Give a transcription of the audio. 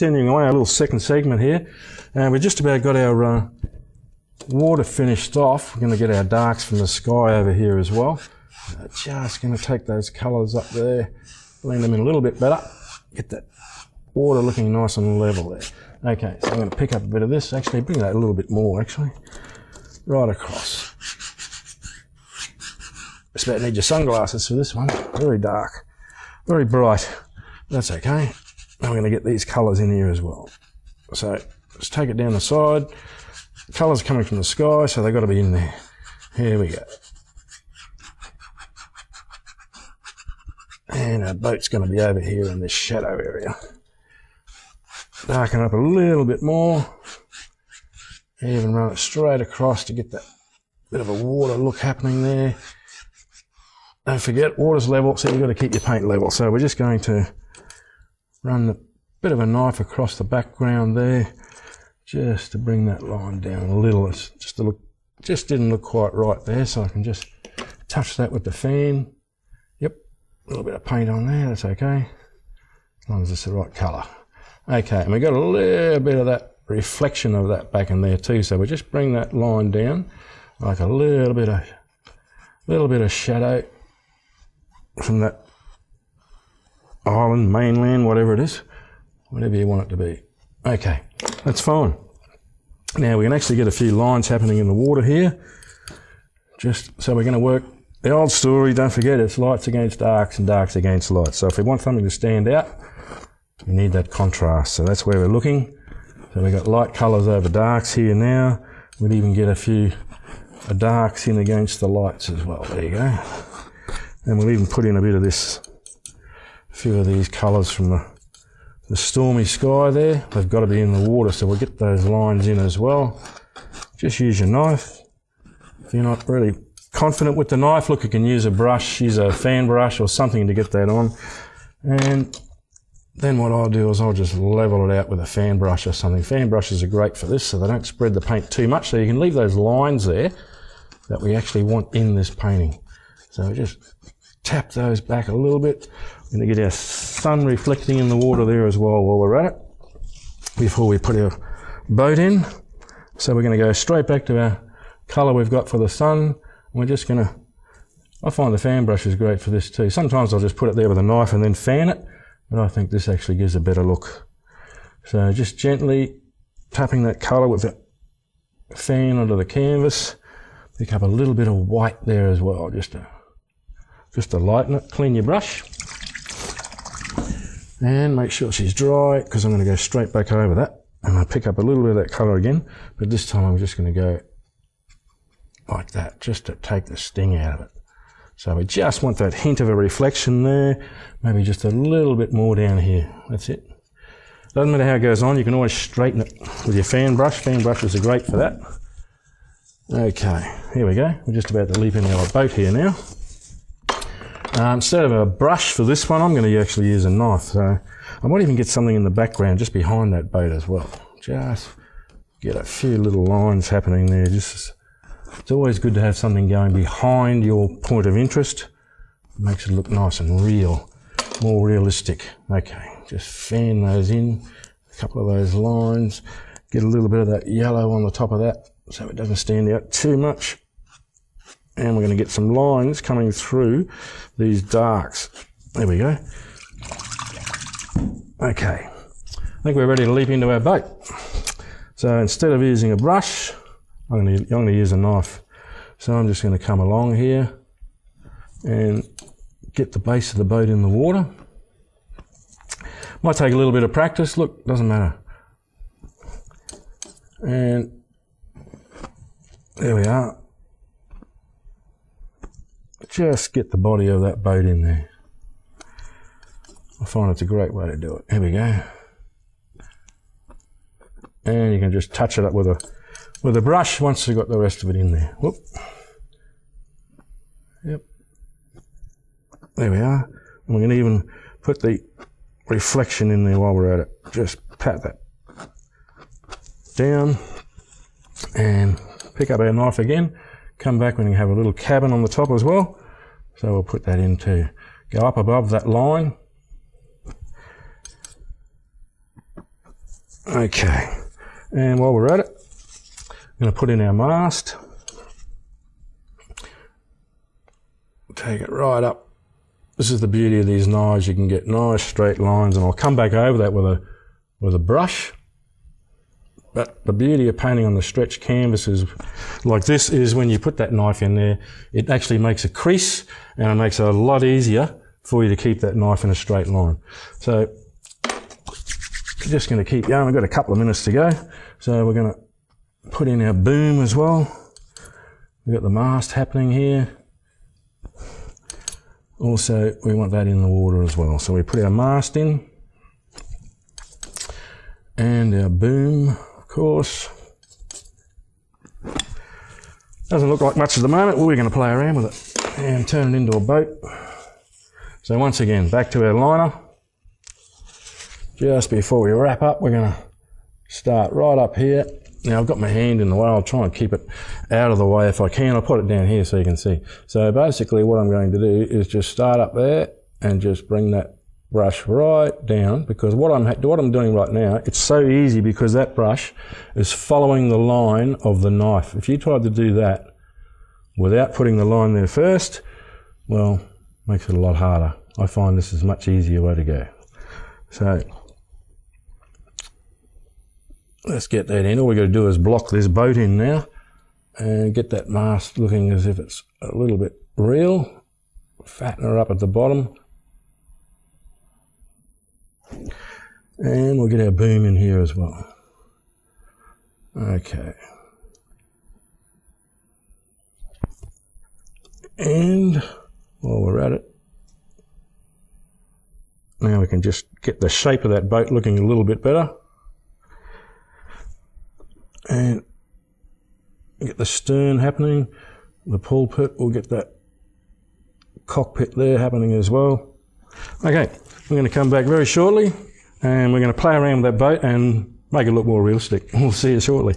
continuing away, our little second segment here. And we've just about got our water finished off. We're going to get our darks from the sky over here as well. Just going to take those colours up there, blend them in a little bit better, get that water looking nice and level there. Okay, so I'm going to pick up a bit of this, actually bring that a little bit more actually, right across. Just about need your sunglasses for this one, very dark, very bright, that's okay. Now we're going to get these colours in here as well. So just take it down the side, colours coming from the sky, so they've got to be in there. Here we go. And our boat's going to be over here in this shadow area. Darken up a little bit more. Even run it straight across to get that bit of a water look happening there. Don't forget, water's level, so you've got to keep your paint level. So we're just going to run a bit of a knife across the background there, just to bring that line down a little. It's just didn't look quite right there, so I can just touch that with the fan. Yep. A little bit of paint on there, that's okay, as long as it's the right colour. Okay, and we got a little bit of that reflection of that back in there too, so we just bring that line down, like a little bit of shadow from that island, mainland, whatever it is, whatever you want it to be. Okay, that's fine. Now we can actually get a few lines happening in the water here, just so we're going to work the old story, don't forget, it's lights against darks and darks against lights. So if we want something to stand out, we need that contrast. So that's where we're looking. So we've got light colours over darks here now. We'd even get a few darks in against the lights as well. There you go. And we'll even put in a bit of this, a few of these colours from the stormy sky there. They've got to be in the water, so we'll get those lines in as well. Just use your knife. If you're not really confident with the knife, look, you can use a brush, use a fan brush or something to get that on. And then what I'll do is I'll just level it out with a fan brush or something. Fan brushes are great for this, so they don't spread the paint too much, so you can leave those lines there that we actually want in this painting. So we just tap those back a little bit. We're going to get our sun reflecting in the water there as well while we're at it, before we put our boat in. So we're going to go straight back to our colour we've got for the sun. We're just going to, I find the fan brush is great for this too. Sometimes I'll just put it there with a knife and then fan it, but I think this actually gives a better look. So just gently tapping that colour with the fan onto the canvas. Pick up a little bit of white there as well, just to lighten it. Clean your brush. And make sure she's dry, because I'm going to go straight back over that. And I pick up a little bit of that colour again, but this time I'm just going to go like that, just to take the sting out of it. So we just want that hint of a reflection there, maybe just a little bit more down here. That's it. Doesn't matter how it goes on, you can always straighten it with your fan brush. Fan brushes are great for that. Okay, here we go. We're just about to leap in our boat here now. Instead of a brush for this one, I'm going to actually use a knife. So I might even get something in the background just behind that boat as well. Just get a few little lines happening there. It's always good to have something going behind your point of interest. It makes it look nice and real, more realistic. Okay, just fan those in, a couple of those lines, get a little bit of that yellow on the top of that so it doesn't stand out too much. And we're going to get some lines coming through these darks. There we go. Okay, I think we're ready to leap into our boat. So instead of using a brush, I'm going to use a knife. So I'm just going to come along here and get the base of the boat in the water. Might take a little bit of practice. Look, doesn't matter. And there we are. Just get the body of that boat in there. I find it's a great way to do it. Here we go. And you can just touch it up with a brush once you've got the rest of it in there. Whoop. Yep. There we are. And we're going to even put the reflection in there while we're at it. Just pat that down and pick up our knife again. Come back when you have a little cabin on the top as well. So we'll put that in too. Go up above that line. Okay, and while we're at it, I'm going to put in our mast. Take it right up. This is the beauty of these knives. You can get nice straight lines, and I'll come back over that with a brush. But the beauty of painting on the stretched canvases like this is when you put that knife in there, it actually makes a crease, and it makes it a lot easier for you to keep that knife in a straight line. So just going to keep going. We've got a couple of minutes to go. So we're going to put in our boom as well. We've got the mast happening here. Also, we want that in the water as well. So we put our mast in and our boom, of course. Doesn't look like much at the moment. Well, we're going to play around with it and turn it into a boat. So once again, back to our liner. Just before we wrap up, we're going to start right up here. Now I've got my hand in the way. I'll try and keep it out of the way if I can. I'll put it down here so you can see. So basically what I'm going to do is just start up there and just bring that brush right down, because what I'm doing right now, it's so easy because that brush is following the line of the knife. If you tried to do that without putting the line there first, well, makes it a lot harder. I find this is a much easier way to go. So let's get that in. All we've got to do is block this boat in now and get that mast looking as if it's a little bit real. Fatten her up at the bottom. And we'll get our boom in here as well. Okay. And while we're at it, now we can just get the shape of that boat looking a little bit better. And get the stern happening, the pulpit, we'll get that cockpit there happening as well. Okay, we're going to come back very shortly and we're going to play around with that boat and make it look more realistic. We'll see you shortly.